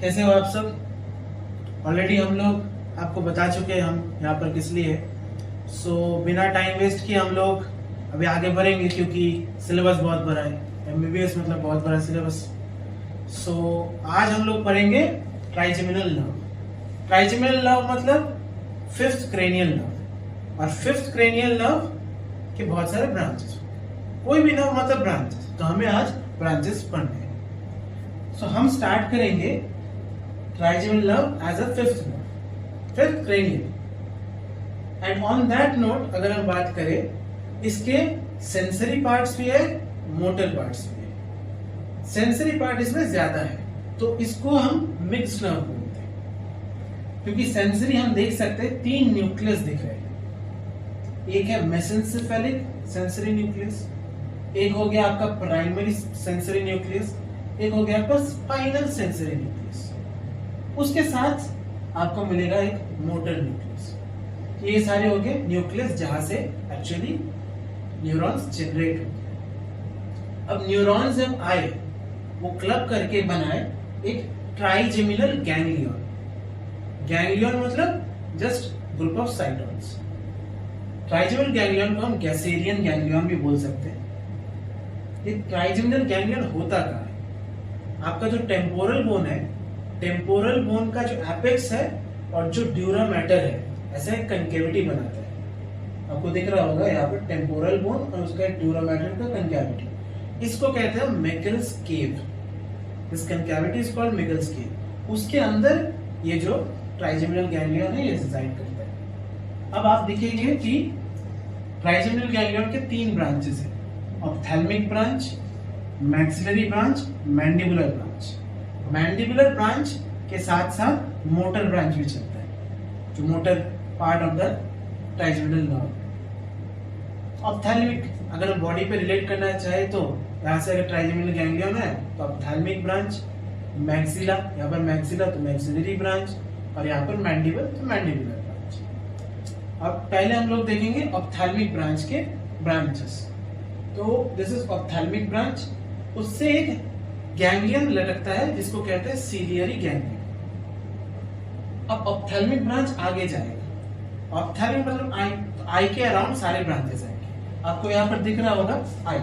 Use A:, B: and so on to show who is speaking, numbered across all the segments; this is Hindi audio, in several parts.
A: कैसे हो आप सब। ऑलरेडी हम लोग आपको बता चुके हैं हम यहाँ पर किस लिए है। सो बिना टाइम वेस्ट किए हम लोग अभी आगे बढ़ेंगे क्योंकि सिलेबस बहुत बड़ा है। एमबीबीएस मतलब बहुत बड़ा सिलेबस। सो आज हम लोग पढ़ेंगे ट्राइजेमिनल नर्व। ट्राइजेमिनल नर्व मतलब फिफ्थ क्रेनियल नर्व, और फिफ्थ क्रेनियल नर्व के बहुत सारे ब्रांचेस। कोई भी नर्व मतलब ब्रांचेस, तो हमें आज ब्रांचेस पढ़ने हैं। सो हम स्टार्ट करेंगे trigeminal nerve as a fifth nerve, fifth cranial. And on that note अगर हम बात करें, इसके सेंसरी पार्ट्स भी है, मोटर पार्ट्स भी है। सेंसरी पार्ट इसमें ज्यादा है तो इसको हम मिक्स्ड नर्व बोलते हैं, क्योंकि सेंसरी हम देख सकते हैं 3 न्यूक्लियस दिख रहे हैं। एक है मेसेंसेफेलिक सेंसरी न्यूक्लियस, एक हो गया आपका प्राइमरी सेंसरी न्यूक्लियस, एक हो गया आपका स्पाइनल सेंसरी न्यूक्लियस। उसके साथ आपको मिलेगा एक मोटर न्यूक्लियस। ये सारे हो गए न्यूक्लियस जहां से एक्चुअली न्यूरॉन्स जनरेट होते हैं। अब न्यूरॉन्स जब आए वो क्लब करके बनाए एक ट्राइजेमिनल गैंग्लियन। गैंग्लियन मतलब just group of साइटॉन्स। Trigeminal ganglion को हम गैसेरियन गैंग्लियन भी बोल सकते हैं। ये ट्राइजेमिनल गैंग्लियन होता कहाँ है? आपका जो टेम्पोरल बोन है, टेम्पोरल बोन का जो एपेक्स है और जो ड्यूरा मैटर है, ऐसा एक कनकेविटी बनाता है। आपको दिख रहा होगा यहाँ पर टेम्पोरल बोन और उसका एक ड्यूरा मैटर का कनकेविटी। इसको कहते हैं मिकल्स केव। दिस कनकेविटी इज कॉल्ड मिकल्स केव। उसके अंदर ये जो ट्राइजेमिनल गैंग्लियन है ये रिसाइड करता है। अब आप देखेंगे कि ट्राइजेमिनल गैंग्लियन के 3 ब्रांचेस हैं, ophthalmic branch, maxillary branch, mandibular branch. Mandibular branch के साथ साथ मोटर ब्रांच भी चलता है, जो motor part of the trigeminal nerve. Ophthalmic अगर हम बॉडी पे रिलेट करना चाहे तो यहाँ से अगर ट्राइजेमिनल गैंग्लियन है तो ऑप्थेल्मिक ब्रांच, मैक्सिला यहाँ पर मैक्सिला तो मैक्सिलरी ब्रांच, और यहाँ पर मैंडिबल तो मैंडिबुलर ब्रांच। अब पहले हम लोग देखेंगे ऑप्थेल्मिक ब्रांच के ब्रांचेस। तो दिस इज ऑप्थेल्मिक ब्रांच। उससे एक गैंग्लियन लटकता है जिसको कहते हैं सीलियरी गैंग्लियन। अब ऑप्थेल्मिक ब्रांच आगे जाएगा। ऑप्थेल्मिक मतलब आई, तो आई के अराउंड सारे ब्रांचेस आएंगे। आपको यहाँ पर दिख रहा होगा आई,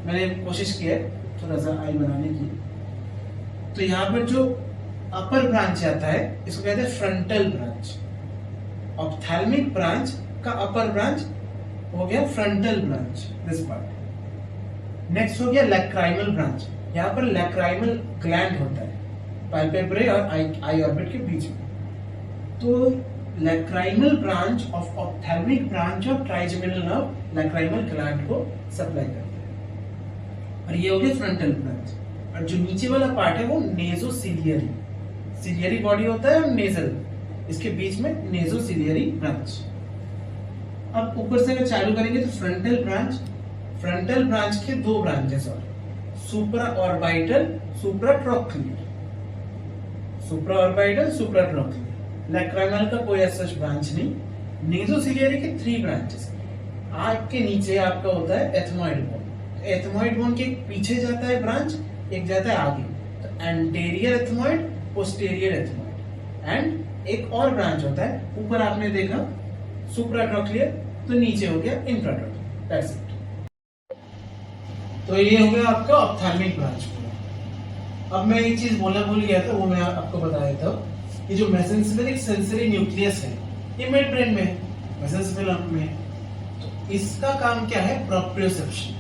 A: मैंने कोशिश की है थोड़ा सा आई बनाने की। तो यहाँ पर जो अपर ब्रांच आता है इसको कहते हैं फ्रंटल ब्रांच। ऑप्थेल्मिक ब्रांच का अपर ब्रांच हो गया frontal branch, this part. Next हो गया लैक्राइमल ब्रांच। यहाँ पर लैक्राइमल ग्लैंड होता है पैल्पेब्रे और आई ऑर्बिट के बीच में। तो lacrimal branch of ophthalmic branch of trigeminal nerve lacrimal gland को सप्लाई करता है, और ये हो गया फ्रंटल ब्रांच। और जो नीचे वाला पार्ट है वो नेजोसिलियरी, सिलियरी बॉडी होता है और नेजल, इसके बीच में नेजोसिलियरी ब्रांच। अब ऊपर से अगर चालू करेंगे तो फ्रंटल ब्रांच। फ्रंटल ब्रांच के 2 ब्रांचेस और सुप्रा ऑर्बिटल, सुप्रा ट्रोक्लियर। सुप्रा ऑर्बिटल, सुप्रा ट्रोक्लियर। लैक्राइमल का कोई ऐसा ब्रांच नहीं। नेजोसिलियरी के 3 ब्रांचेस। आग के नीचे आपका होता है एथमॉइड बोन। एथमॉइड बोन के पीछे जाता है ब्रांच, एक जाता है आगे। तो anterior ethmoid, posterior ethmoid, and एक और ब्रांच होता है ऊपर आपने देखा सुप्राट्रोक्लियर, तो नीचे हो गया इंफ्राट्रोक्लियर। That's it. तो ये हो गया आपका ऑप्थेल्मिक ब्रांच पूरा। अब मैं एक चीज भूल गया था, वो मैं आपको बता देता हूँ। ये जो मेसेंसेफेलिक सेंसरी न्यूक्लियस है ये मिड ब्रेन में है, मेसेंसेफेलिक में। तो इसका काम क्या है? प्रोप्रियोसेप्शन,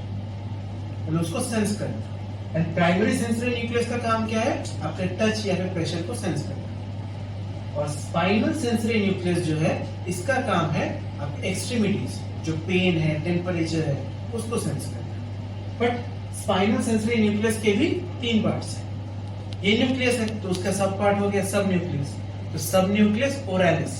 A: मतलब उसको सेंस करना। एंड प्राइमरी सेंसरी न्यूक्लियस का काम क्या है? आपके टच या फिर प्रेशर को सेंस करना। और स्पाइनल सेंसरी न्यूक्लियस जो है इसका काम है आपके एक्सट्रीमिटीज, जो पेन है, टेम्परेचर है, उसको सेंस करना। बट स्पाइनल सेंसरी न्यूक्लियस के भी 3 पार्ट्स हैं। ये न्यूक्लियस है तो उसका सब पार्ट हो गया सब न्यूक्लियस। तो सब न्यूक्लियस ओरैलिस।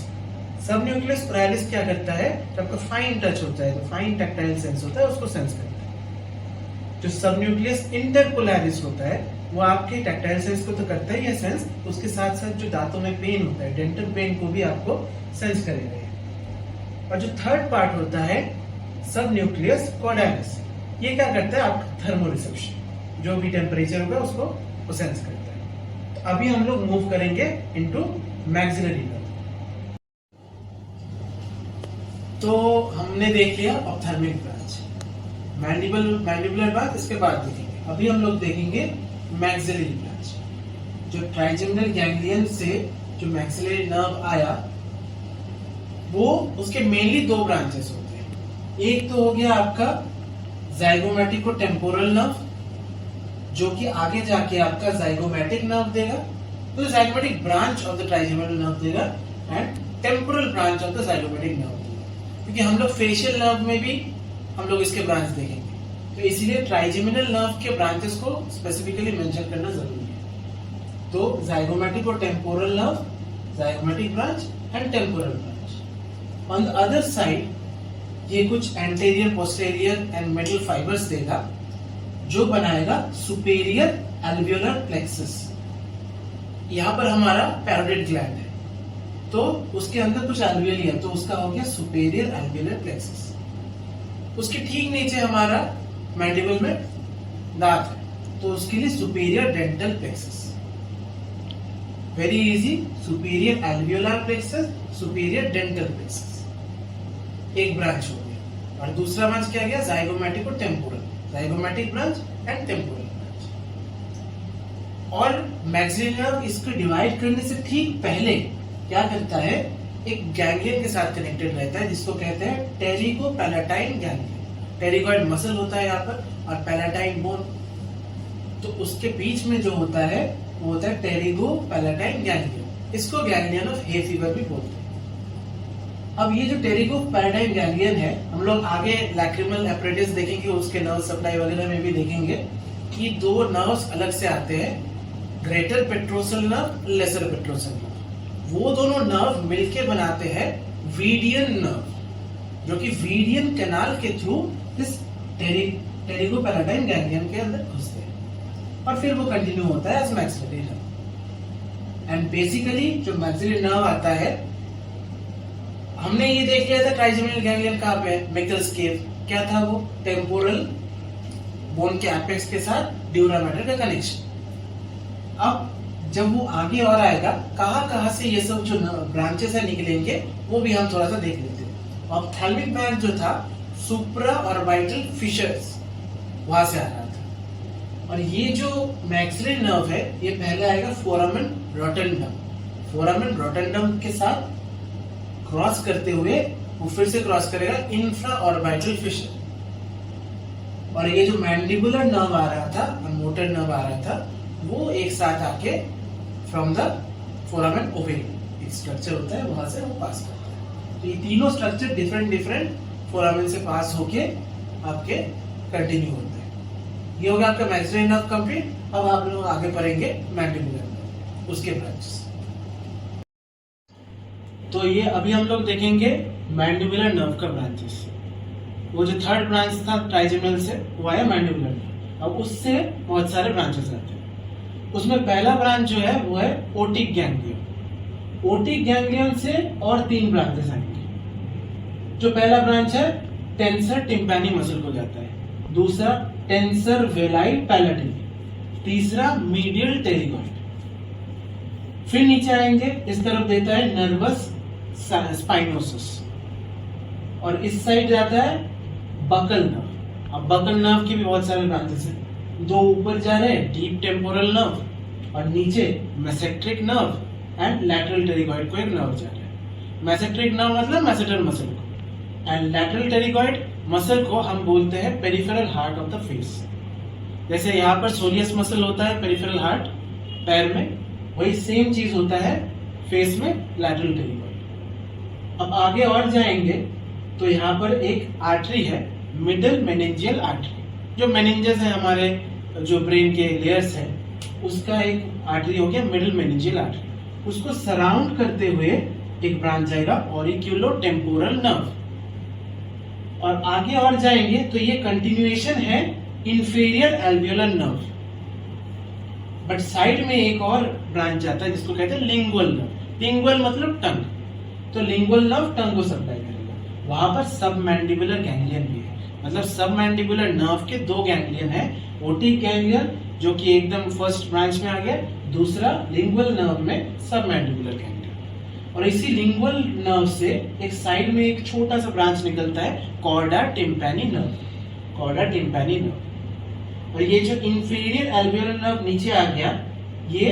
A: सब न्यूक्लियस ओरैलिस क्या करता है? जब आपका फाइन टच होता है तो फाइन टैक्टाइल सेंस होता है, उसको सेंस करता है। जो सब न्यूक्लियस इंटरपोलैरिस होता है वो आपके टैक्टाइल सेंस को तो करता ही है सेंस, उसके साथ साथ जो दांतों में पेन होता है, डेंटल पेन को भी आपको सेंस करेगा। और जो थर्ड पार्ट होता है सब न्यूक्लियस कॉर्डालिस, ये क्या करता है? आपका थर्मो रिसेप्शन, जो भी टेम्परेचर होगा उसको सेंस करता है। तो अभी हम लोग मूव करेंगे इनटू मैक्सिलरी नर्व। तो हमने देख लिया ऑप्थेल्मिक ब्रांच, मैंडिबुलर ब्रांच इसके बाद देखेंगे। अभी हम लोग देखेंगे मैक्सिलरी ब्रांच। जो ट्राइजेमिनल गैंग्लियन से जो मैक्सिलरी नर्व आया, वो उसके मेनली दो ब्रांचेस होते हैं। एक तो हो गया आपका जाइगोमैटिको टेम्पोरल नर्व, जो कि आगे जाके आपका जाइगोमैटिक नर्व देगा, तो zygomatic branch of the trigeminal nerve देगा and temporal branch of the zygomatic nerve देगा। क्योंकि हम लोग फेशियल नर्व में भी हम लोग इसके ब्रांच देखेंगे, तो इसीलिए ट्राइजेमिनल नर्व के ब्रांचेस को स्पेसिफिकली मेंशन करना जरूरी है। तो जाइगोमैटिक और temporal nerve, zygomatic branch and temporal branch. On the other side ये कुछ anterior, posterior and middle fibres देगा, जो बनाएगा सुपेरियर एल्वियोलर प्लेक्सस। यहाँ पर हमारा पैरोटिड ग्लैंड है, तो उसके अंदर कुछ एल्वियोली है, तो उसका हो गया सुपेरियर एल्वियोलर प्लेक्सस। उसके ठीक नीचे हमारा मैंडिबल में दांत है, तो उसके लिए superior dental plexus. Very easy, superior alveolar plexus, superior dental plexus एक ब्रांच हो गया। और दूसरा ब्रांच क्या गया? जाइगोमैटिक और temporal, zygomatic branch and temporal branch. और मैक्सिलरी नर्व इसको डिवाइड करने से ठीक पहले क्या करता है, एक गैंग्लियन के साथ कनेक्टेड रहता है, जिसको कहते हैं टेरिगोपैलेटाइन गैंग्लियन। टेरिगॉइड मसल होता है यहाँ पर और पैलेटाइन बोन, तो उसके बीच में जो होता है वो होता है टेरिगोपैलेटाइन गैंग्लियन। इसको गैंग्लियन ऑफ हे फीवर भी बोलते हैं। अब ये जो टेरिगोपैलेटाइन गैंग्लियन है, हम लोग आगे लैक्रिमल एपरेटस देखेंगे, उसके नर्व सप्लाई वगैरह में भी देखेंगे कि दो नर्व्स अलग से आते हैं, greater petrosal nerve, lesser petrosal nerve. वो दोनों नर्व मिलके बनाते हैं वीडियन नर्व, जो कि वीडियन कैनाल के थ्रू इस टेरिगोपैलेटाइन गैंग्लियन के अंदर घुसते हैं और फिर वो कंटिन्यू होता है as maxillary nerve. And basically जो मैक्सिलरी नर्व आता है, हमने ये देख लिया था ट्राइजेमिनल गैंग्लियन कहाँ पे है, मिकल्स केव। क्या था वो? टेम्पोरल बोन के एपेक्स के साथ ड्यूरा मैटर का कनेक्शन। अब जब वो आगे और आएगा, कहाँ से ये सब जो ब्रांचेस है निकलेंगे, वो भी हम थोड़ा सा देख लेते हैं। ऑप्थेल्मिक ब्रांच जो था, सुप्रा ऑर्बिटल फिशर्स, वहां से आ रहा था। और ये जो मैक्सिलरी नर्व है, ये पहले आएगा फोरामेन रोटेंडम। फोरामेन रोटेंडम के साथ क्रॉस करते हुए वो फिर से क्रॉस करेगा इंफ्रा ऑर्बिटल फिशर। और ये जो मैंडिबुलर नर्व आ रहा था और मोटर नर्व आ रहा था, वो एक साथ आके फ्रॉम द फोरामेन ओवेरी, एक स्ट्रक्चर होता है, वहां से वो पास करता है। तो ये तीनों स्ट्रक्चर डिफरेंट फोरामेन से पास होके आपके कंटिन्यू होते हैं। ये हो गया आपका मैक्सिलरी नर्व कंप्लीट। अब आप लोग आगे पढ़ेंगे मैंडिबुलर नर्व, उसके ब्रांचेस। तो ये अभी हम लोग देखेंगे मैंडिबुलर नर्व का ब्रांचेस। वो जो थर्ड ब्रांच था ट्राइजेमिनल से, वो आया मैंडिबुलर नर्व। अब उससे बहुत सारे ब्रांचेस आते हैं। उसमें पहला ब्रांच जो है वो है ओटिक गैंग्लियन। ओटिक गैंग्लियन से और 3 ब्रांचेस आएंगे। जो पहला ब्रांच है टेंसर टिम्पैनी मसल को जाता है, दूसरा टेंसर वेलाई पैलेटली, तीसरा मीडियल टेरिगॉइड। फिर नीचे आएंगे, इस तरफ देता है नर्वस स्पाइनोसस, और इस साइड जाता है बकल नर्व। अब बकल नर्व की भी बहुत सारे ब्रांचेस हैं। 2 ऊपर जा रहे हैं, डीप टेम्पोरल नर्व, और नीचे मेसेट्रिक नर्व एंड लैटरल टेरिगॉइड को एक नर्व जा रहा है। मेसेट्रिक नर्व मतलब मैसेटर मसल को, एंड लैटरल टेरिगॉइड मसल को हम बोलते हैं peripheral heart of the face. जैसे यहाँ पर सोलियस मसल होता है पेरिफेरल हार्ट पैर में, वही सेम चीज होता है फेस में लैटरल टेरिगॉइड। अब आगे और जाएंगे तो यहाँ पर एक आर्टरी है, मिडल मेनिंजियल आर्टरी। जो मेनिंजेस है हमारे जो ब्रेन के लेयर्स हैं, उसका एक आर्टरी हो गया मिडल मेनिंजियल आर्टरी। उसको सराउंड करते हुए एक ब्रांच आएगा ऑरिक्यूलो टेम्पोरल नर्व। और आगे और जाएंगे तो ये कंटिन्यूएशन है inferior alveolar nerve, but side में एक और ब्रांच आता है जिसको कहते हैं लिंगुअल नर्व। लिंगुअल मतलब टंग, तो लिंगुअल नर्व टंग को सप्लाई करेगा। वहां पर सब मैंडिबुलर गैंग्लियन भी है, मतलब सब मैंडिबुलर नर्व के 2 गैंग्लियन है। ओटिक गैंग्लियन जो कि एकदम फर्स्ट ब्रांच में आ गया, दूसरा लिंगुअल नर्व में सबमैंडिबुलर गैंग्लिया। और इसी लिंगुअल नर्व से एक साइड में एक छोटा सा ब्रांच निकलता है कॉर्डा टिम्पैनी नर्व, कॉर्डा टिम्पैनी नर्व। और ये जो इंफीरियर एल्वियोलर नर्व नीचे आ गया, ये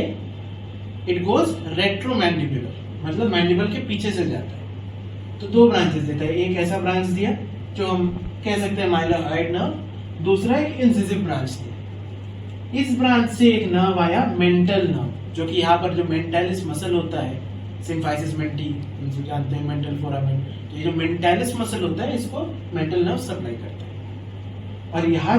A: इट गोज रेट्रोमैंडिबुलर, मतलब मैंडिबल के पीछे से जाता है। तो दो ब्रांचेस देता है, एक ऐसा ब्रांच दिया जो हम कह सकते हैं माइलोहाइड नर्व, दूसरा एक इंसिसिव ब्रांच दिया। इस ब्रांच से एक नर्व आया मेंटल नर्व, जो कि यहाँ पर जो मेंटालिस मसल होता है, सिम्फाइसिस मेंटी जानते हैं, मेंटल फोरामेन, तो ये जो मेंटालिस मसल होता है इसको मेंटल नर्व सप्लाई करता है। और यहाँ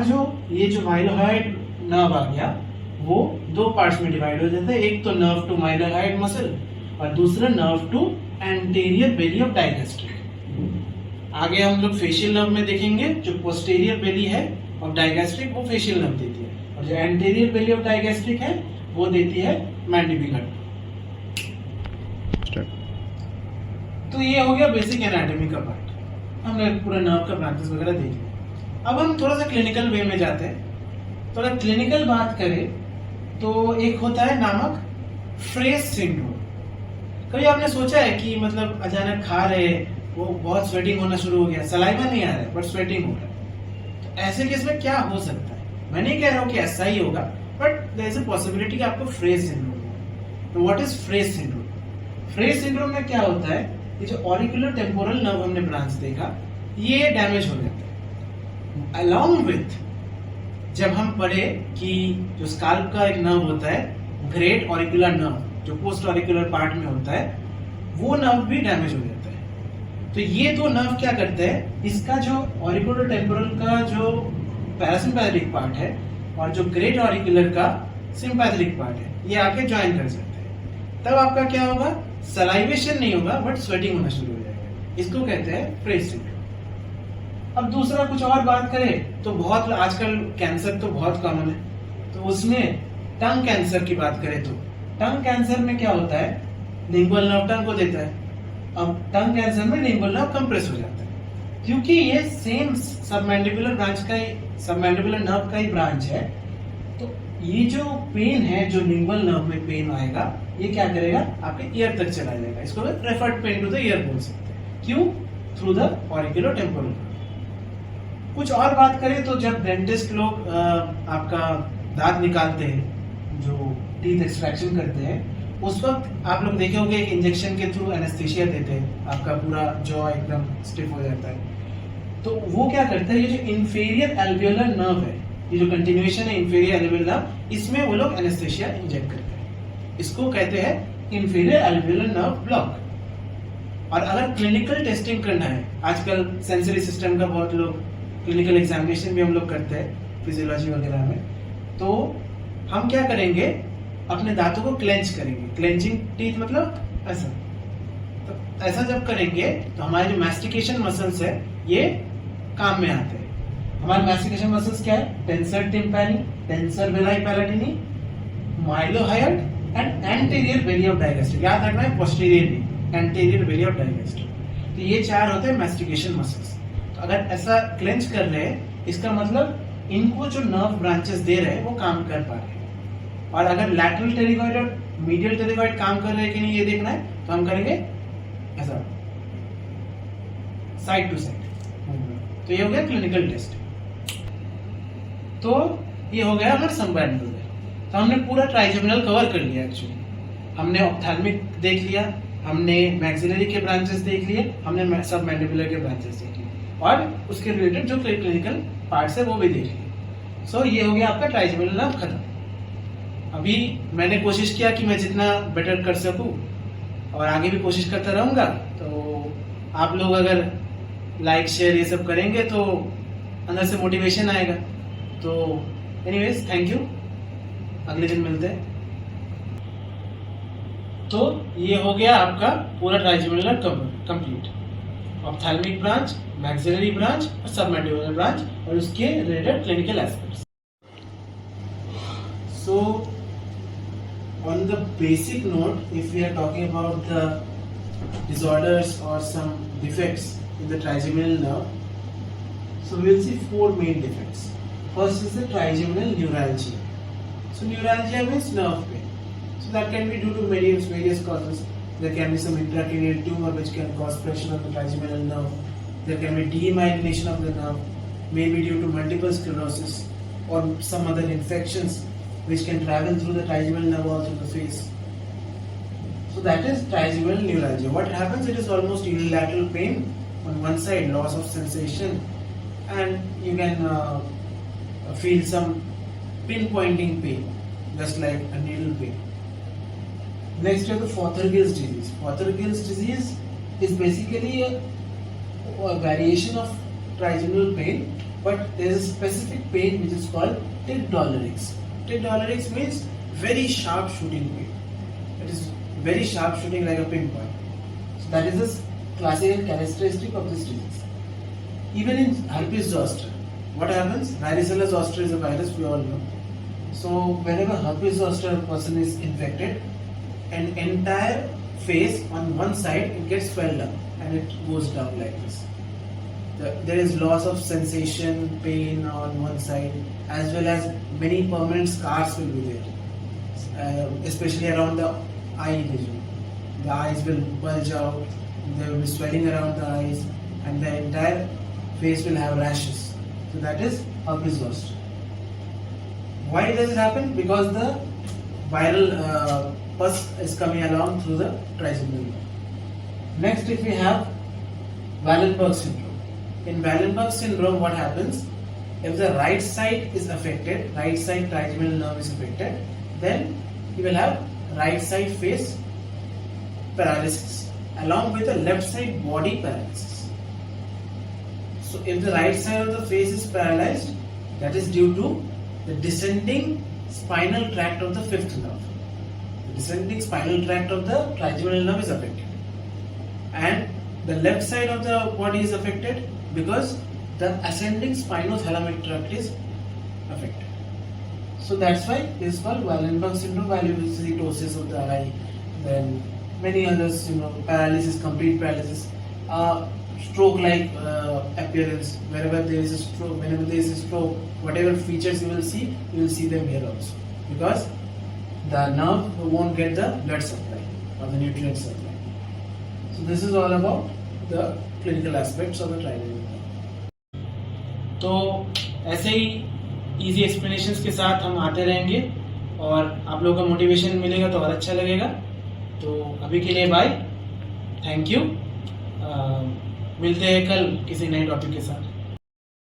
A: ये जो माइलोहाइड नर्व आ गया वो दो पार्ट्स में डिवाइड हो जाता है, एक तो नर्व टू माइलोहाइड मसल और दूसरा nerve to anterior belly of digastric. आगे हम लोग फेशियल नर्व में देखेंगे, जो पोस्टीरियर बेली है ऑफ डाइगैस्ट्रिक वो फेशियल नर्व देती है, और जो एंटीरियर बेली ऑफ डाइगैस्ट्रिक है वो देती है मैंडिबुलर। तो ये हो गया बेसिक एनाटॉमी का पार्ट, हमने पूरा नर्व का ब्रांचेस वगैरह देख लिया। अब हम थोड़ा सा क्लिनिकल वे में जाते हैं। थोड़ा क्लिनिकल बात करें तो एक होता है नामक फ्रेस सिंड्रोम। कभी आपने सोचा है कि मतलब अचानक खा रहे, वो बहुत स्वेटिंग होना शुरू हो गया, सलाइवा नहीं आ रहा है बट स्वेटिंग हो रहा है, तो ऐसे केस में क्या हो सकता है? मैं नहीं कह रहा हूँ कि ऐसा ही होगा, but there is a possibility कि आपको फ्रेस सिंड्रोम हो। तो what is Frey's syndrome? Frey's syndrome में क्या होता है, ये जो ऑरिकुलर टेम्पोरल नर्व हमने ब्रांच देखा, ये डैमेज हो जाता है। अलोंग विथ जब हम पढ़े कि जो स्काल्प का एक नर्व होता है ग्रेट ऑरिकुलर नर्व, जो पोस्ट ऑरिकुलर पार्ट में होता है, वो नर्व भी डैमेज हो जाता है। तो ये दो नर्व क्या करते हैं, इसका जो ऑरिकुलर टेम्पोरल का जो पैरासिम्पैथेटिक पार्ट है और जो ग्रेट ऑरिकुलर का सिम्पैथेटिक पार्ट है, ये आके ज्वाइन कर सकते हैं। तब आपका क्या होगा, सलाइवेशन नहीं होगा बट स्वेटिंग होना शुरू हो जाएगा। इसको कहते हैं फ्रेस सिंड्रोम। अब दूसरा कुछ और बात करें तो बहुत आजकल कैंसर तो बहुत कॉमन है, तो उसमें टंग कैंसर की बात करें तो टंग कैंसर में क्या होता है, लिंगुअल नर्व टंग को देता है। अब टंग कैंसर में लिंगुअल नर्व कंप्रेस हो जाता है, क्योंकि ये सेम सबमैंडिबुलर ब्रांच का ही, सबमैंडिबुलर नर्व का ही ब्रांच है। तो ये जो पेन है, जो लिंगुअल नर्व में पेन आएगा, ये क्या करेगा, आपके ईयर तक चला जाएगा। इसको referred pain to the ear बोल सकते हैं। क्यों? Through the auricular temporal. कुछ और बात करें तो जब डेंटिस्ट लोग आपका दांत निकालते हैं, जो टीथ एक्सट्रैक्शन करते हैं, उस वक्त आप लोग देखे होंगे एक इंजेक्शन के थ्रू एनेस्थीसिया देते हैं, आपका पूरा जॉ एकदम स्टिफ हो जाता है। तो वो क्या करता है, ये जो इंफीरियर एल्वियोलर नर्व है, ये जो कंटिन्यूएशन है इंफीरियर एल्वियोलर नर्व, इसमें वो लोग एनेस्थीसिया इंजेक्ट करते हैं। इसको कहते हैं इंफीरियर एल्वियोलर नर्व ब्लॉक। और अगर क्लिनिकल टेस्टिंग करना है, आजकल सेंसरी सिस्टम का बहुत लोग क्लिनिकल एग्जामिनेशन भी हम लोग करते हैं फिजियोलॉजी वगैरह में, तो हम क्या करेंगे, अपने दांतों को क्लेंच करेंगे। क्लेंचिंग टीथ मतलब ऐसा, तो ऐसा जब करेंगे तो हमारे जो मैस्टिकेशन मसल्स है ये काम में आते हैं। हमारे मैस्टिकेशन मसल्स क्या है, tensor tympani, tensor veli palatini, mylohyoid and anterior belly of digastric. याद रखना है posterior anterior belly of digastric. तो ये चार होते हैं मैस्टिकेशन मसल्स। तो अगर ऐसा क्लेंच कर रहे हैं, इसका मतलब इनको जो नर्व ब्रांचेस दे रहे हैं वो काम कर पा रहे हैं। और अगर लैटरल टेरिगॉइड और मीडियल टेरिगॉइड काम कर रहे हैं कि नहीं ये देखना है, तो हम करेंगे ऐसा साइड टू साइड। तो ये हो गया क्लिनिकल टेस्ट। तो ये हो गया हमारा सबमैंडिबुलर। तो हमने पूरा ट्राइजेमिनल कवर कर लिया। एक्चुअली हमने ऑप्थेल्मिक देख लिया, हमने मैक्सिलरी के ब्रांचेस देख लिए, हमने सबमैंडिबुलर के ब्रांचेस देख लिए, और उसके रिलेटेड जो क्लिनिकल पार्ट्स है वो भी देख लिए। सो ये हो गया आपका ट्राइजेमिनल नर्व खत्म। अभी मैंने कोशिश किया कि मैं जितना बेटर कर सकूं और आगे भी कोशिश करता रहूंगा। तो आप लोग अगर लाइक शेयर ये सब करेंगे तो अंदर से मोटिवेशन आएगा। तो एनीवेज थैंक यू, अगले दिन मिलते हैं। तो ये हो गया आपका पूरा trigeminal complete, ophthalmic branch, maxillary branch और सबमैंडिबुलर ब्रांच और उसके related clinical aspects. So on the basic note, if we are talking about the disorders or some defects in the trigeminal nerve, so we will see four main defects. First is the trigeminal neuralgia. So neuralgia means nerve pain. So that can be due to various causes. There can be some intracranial tumor which can cause pressure on the trigeminal nerve. There can be demyelination of the nerve, maybe due to multiple sclerosis or some other infections which can travel through the trigeminal nerve or through the face. So that is trigeminal neuralgia. What happens? It is almost unilateral pain on one side, loss of sensation, and you can feel some pinpointing pain, just like a needle pain. Next, you have the Fothergill's disease. Fothergill's disease is basically a variation of trigeminal pain, but there is a specific pain which is called tic doulourix. Tic doulourix means very sharp shooting pain. It is very sharp shooting like a pinpoint. So that is the classical characteristic of this disease. Even in herpes zoster, what happens? Varicella zoster is a virus we all know. So whenever herpes zoster person is infected, an entire face on one side it gets swelled up and it goes down like this. There is loss of sensation, pain on one side, as well as many permanent scars will be there, especially around the eye region. The eyes will bulge out, there will be swelling around the eyes, and the entire face will have rashes. So that is herpes zoster. Why does it happen? Because the viral pus is coming along through the trigeminal nerve. Next, if we have Wallenberg syndrome. In Wallenberg syndrome, what happens? If the right side is affected, right side trigeminal nerve is affected, then you will have right side face paralysis along with the left side body paralysis. So if the right side of the face is paralyzed, that is due to the descending spinal tract of the fifth nerve. The descending spinal tract of the trigeminal nerve is affected, and the left side of the body is affected because the ascending spinothalamic tract is affected. So that's why it is called Wallenberg syndrome, valvulosis of the eye, then many others, paralysis, complete paralysis, stroke-like appearance. Whenever there is a stroke, whatever features you will see them here also, because the nerve won't get the blood supply or the nutrient supply. So this is all about the clinical aspects of the trigeminal nerve. तो ऐसे ही इजी एक्सप्लेनेशंस के साथ हम आते रहेंगे और आप लोगों का मोटिवेशन मिलेगा तो और अच्छा लगेगा. तो अभी के लिए बाय, थैंक यू. मिलते हैं कल किसी नए टॉपिक के साथ.